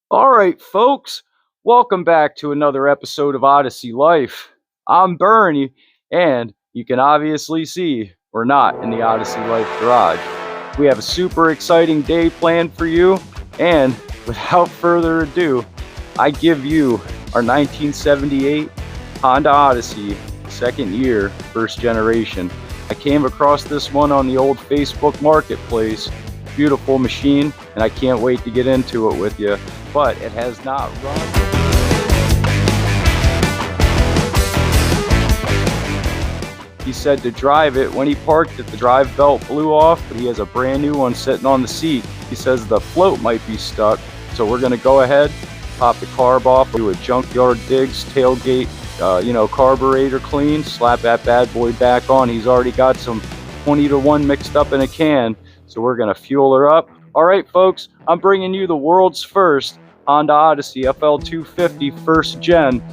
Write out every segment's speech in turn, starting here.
All right, folks, welcome back to another episode of Odyssey Life. I'm Bernie, and you can obviously see we're not in the Odyssey Life garage. We have a super exciting day planned for you, and without further ado, I give you our 1978 Honda Odyssey, second year, first generation. I came across this one on the old Facebook Marketplace. Beautiful machine, and I can't wait to get into it with you, but it has not run. He said to drive it. When he parked it, the drive belt blew off, but he has a brand new one sitting on the seat. He says the float might be stuck, so we're going to go ahead, pop the carb off, do a junkyard digs, tailgate, carburetor clean, slap that bad boy back on. He's already got some 20-to-1 mixed up in a can, so we're going to fuel her up. All right, folks, I'm bringing you the world's first Honda Odyssey Fl250 first gen.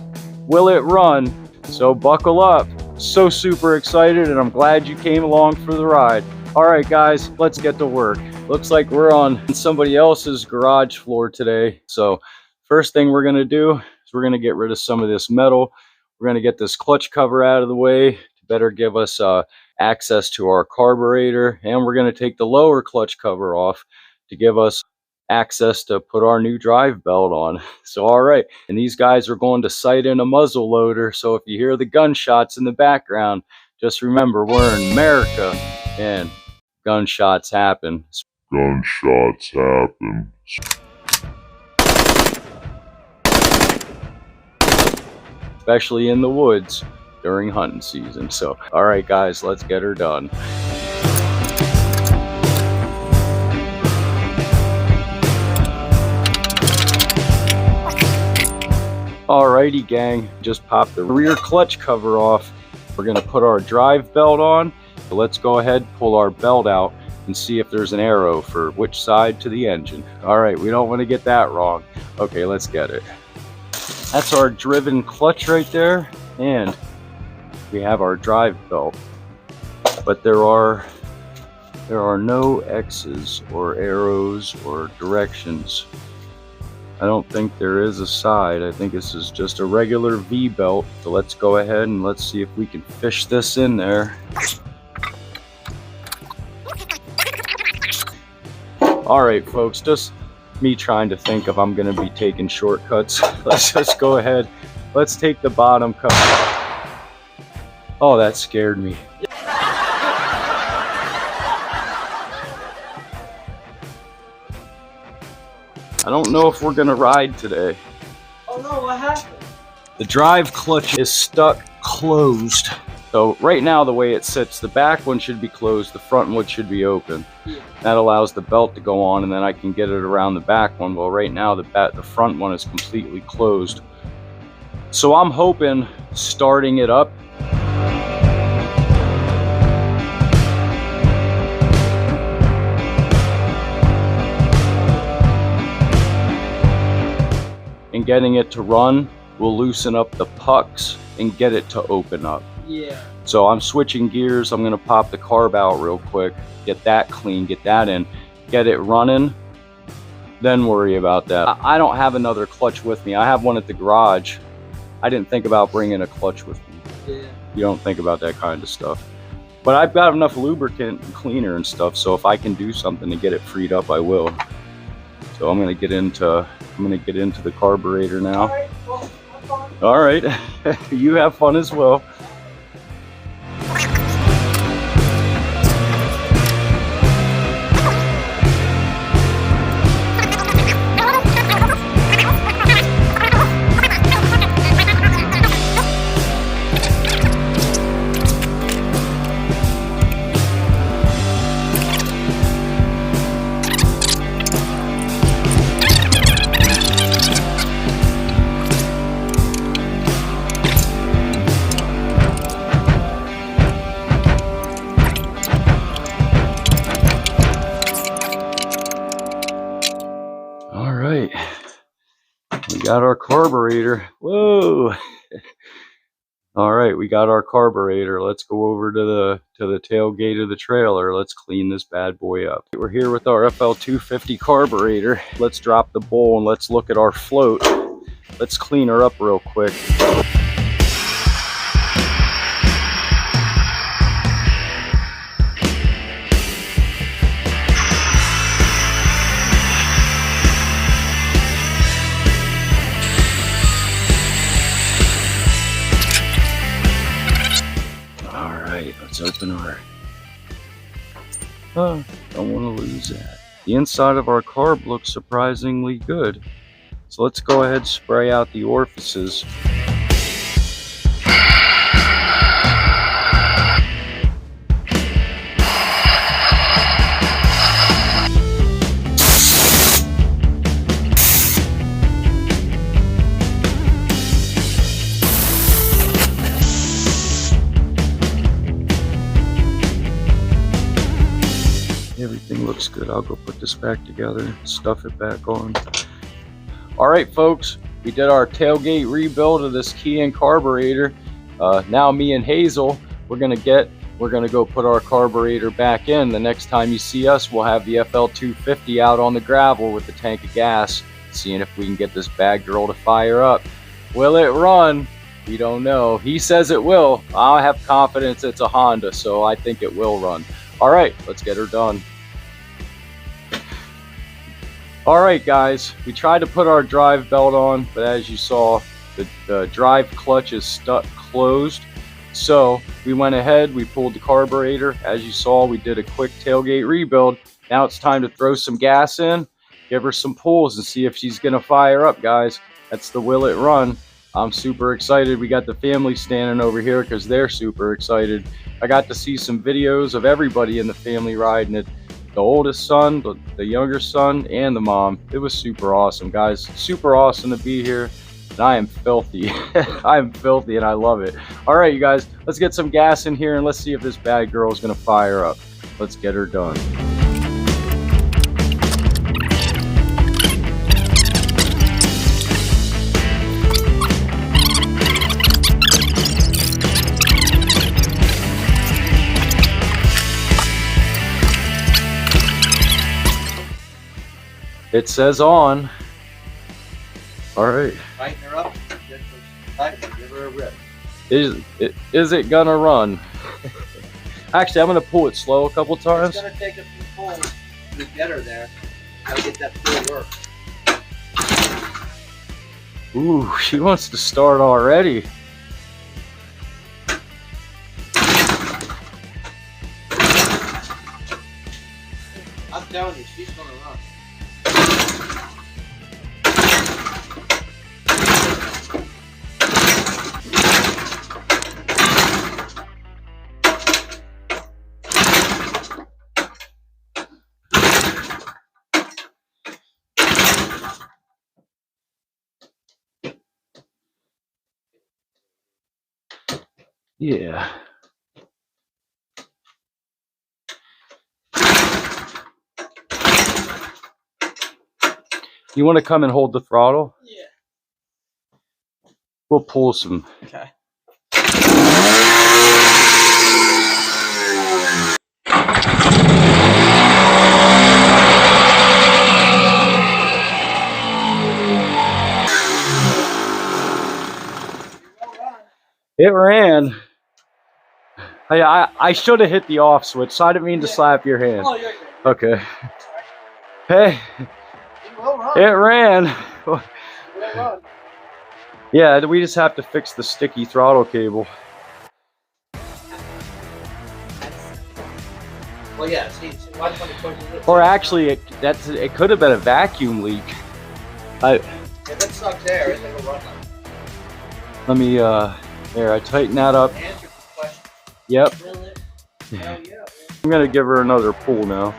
Will it run? So buckle up. So super excited, and I'm glad you came along for the ride. All right, guys, let's get to work. Looks like we're on somebody else's garage floor today. So first thing we're going to do is we're going to get rid of some of this metal. We're going to get this clutch cover out of the way to better give us access to our carburetor, and we're going to take the lower clutch cover off to give us access to put our new drive belt on. So all right, and these guys are going to sight in a muzzle loader, so if you hear the gunshots in the background, just remember we're in America and gunshots happen. Especially in the woods during hunting season. So all right, guys, let's get her done. Alrighty, gang, just popped the rear clutch cover off. We're gonna put our drive belt on. So let's go ahead, pull our belt out and see if there's an arrow for which side to the engine. All right, we don't want to get that wrong. Okay, let's get it. That's our driven clutch right there, and we have our drive belt, but there are no X's or arrows or directions. I don't think there is a side. I think this is just a regular V belt. So let's go ahead and let's see if we can fish this in there. All right, folks, just me trying to think if I'm going to be taking shortcuts. Let's just go ahead. Let's take the bottom cover. Oh, that scared me. I don't know if we're gonna ride today. Oh no, what happened? The drive clutch is stuck closed. So right now the way it sits, the back one should be closed, the front one should be open. Yeah. That allows the belt to go on, and then I can get it around the back one. Well, right now the front one is completely closed. So I'm hoping starting it up and getting it to run will loosen up the pucks and get it to open up. Yeah. So I'm switching gears. I'm gonna pop the carb out real quick, get that clean, get that in, get it running, then worry about that. I don't have another clutch with me. I have one at the garage. I didn't think about bringing a clutch with me. Yeah. You don't think about that kind of stuff. But I've got enough lubricant and cleaner and stuff, so if I can do something to get it freed up, I will. So I'm gonna get into the carburetor now. All right, well, have fun. All right, you have fun as well. got our carburetor. Whoa. All right, we got our carburetor. Let's go over to the tailgate of the trailer. Let's clean this bad boy up. We're here with our Fl250 carburetor. Let's drop the bowl and let's look at our float. Let's clean her up real quick. Let's open our, don't want to lose that. The inside of our carb looks surprisingly good. So let's go ahead and spray out the orifices. Everything looks good. I'll go put this back together, stuff it back on. All right, folks, we did our tailgate rebuild of this Kia carburetor. Now me and Hazel, we're gonna go put our carburetor back in. The next time you see us, we'll have the Fl250 out on the gravel with the tank of gas, seeing if we can get this bad girl to fire up. Will it run? We don't know. He says it will. I have confidence it's a Honda, so I think it will run. All right, let's get her done. All right, guys, we tried to put our drive belt on, but as you saw, the drive clutch is stuck closed. So we went ahead, we pulled the carburetor. As you saw, we did a quick tailgate rebuild. Now it's time to throw some gas in, give her some pulls, and see if she's gonna fire up, guys. That's the will it run. I'm super excited. We got the family standing over here because they're super excited. I got to see some videos of everybody in the family riding it. The oldest son, the younger son, and the mom. It was super awesome, guys. Super awesome to be here. And I am filthy. I am filthy and I love it. All right, you guys, let's get some gas in here and let's see if this bad girl is gonna fire up. Let's get her done. It says on. All right. Tighten her up. Give her a rip. Is it gonna run? Actually, I'm gonna pull it slow a couple times. It's gonna take a few pulls to get her there. Gotta get that full work. Ooh, she wants to start already. I'm telling you, she's gonna run. Yeah. You want to come and hold the throttle? Yeah. We'll pull some. Okay. It ran. I should have hit the off switch, so I didn't mean to slap your hand. Oh, you're good. Okay. Hey, it ran. Yeah, we just have to fix the sticky throttle cable. Well, yeah, see, watch when it pushes it. Or actually, it could have been a vacuum leak. If it sucks air, it's gonna run. Let me, there, I tighten that up. Answer the question. Yep. Really? Hell yeah, man. I'm gonna give her another pull now.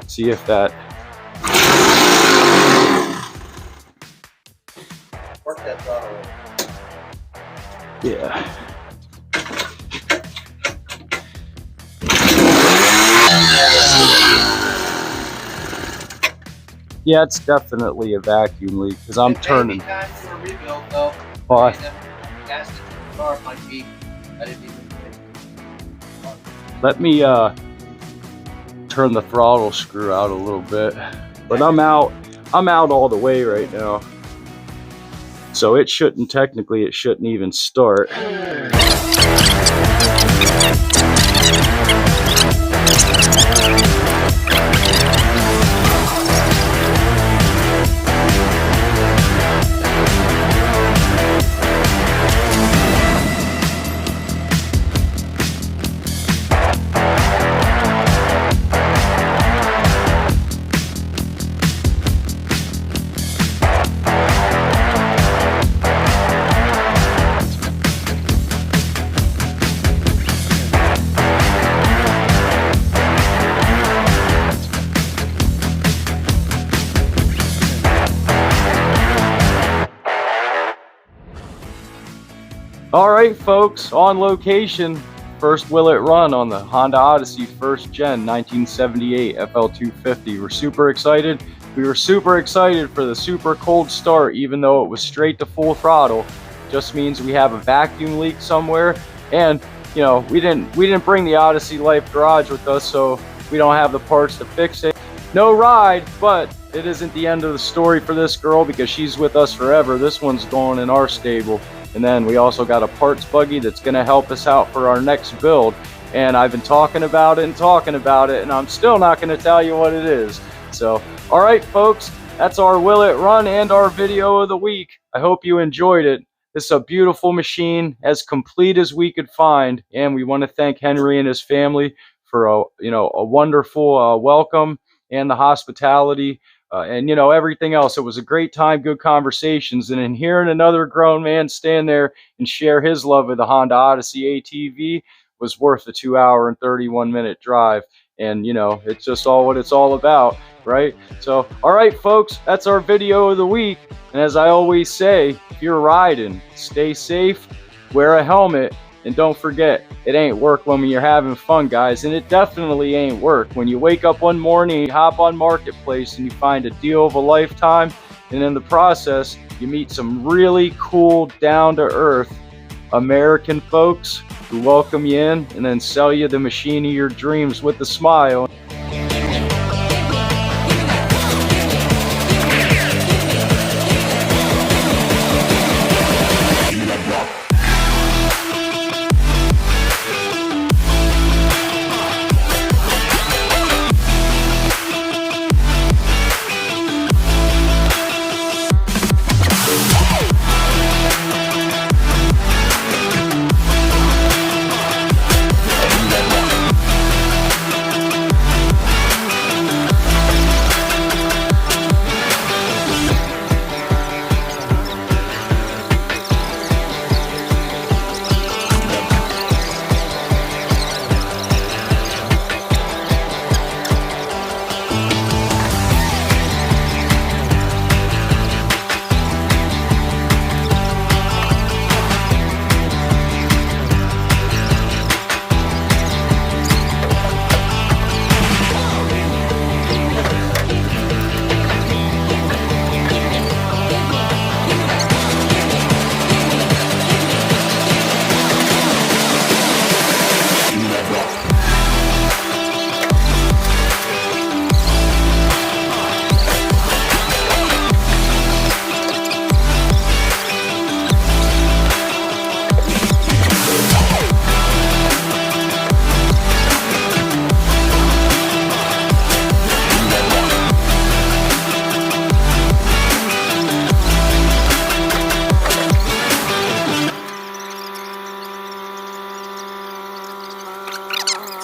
See if that. Work that throttle. Yeah. Yeah, it's definitely a vacuum leak because I'm turning. It may be time for a rebuild though. But The gas in the car might be, I didn't even think. let me turn the throttle screw out a little bit. But I'm out all the way right now. So it shouldn't even start. Alright folks, on location, first will it run on the Honda Odyssey 1st Gen 1978 Fl250. We're super excited. We were super excited for the super cold start, even though it was straight to full throttle. Just means we have a vacuum leak somewhere, and you know, we didn't bring the Odyssey Life garage with us, so we don't have the parts to fix it. No ride, but it isn't the end of the story for this girl because she's with us forever. This one's going in our stable. And then we also got a parts buggy that's going to help us out for our next build. And I've been talking about it, and I'm still not going to tell you what it is. So, all right, folks, that's our Will It Run and our video of the week. I hope you enjoyed it. This is a beautiful machine, as complete as we could find. And we want to thank Henry and his family for a wonderful welcome and the hospitality. And everything else. It was a great time, good conversations, and in hearing another grown man stand there and share his love of the Honda Odyssey ATV was worth the 2-hour and 31-minute drive. And it's just all what it's all about, right? So, all right, folks, that's our video of the week. And as I always say, if you're riding, stay safe, wear a helmet, and don't forget, it ain't work when you're having fun, guys. And it definitely ain't work when you wake up one morning, you hop on Marketplace, and you find a deal of a lifetime. And in the process, you meet some really cool, down-to-earth American folks who welcome you in and then sell you the machine of your dreams with a smile.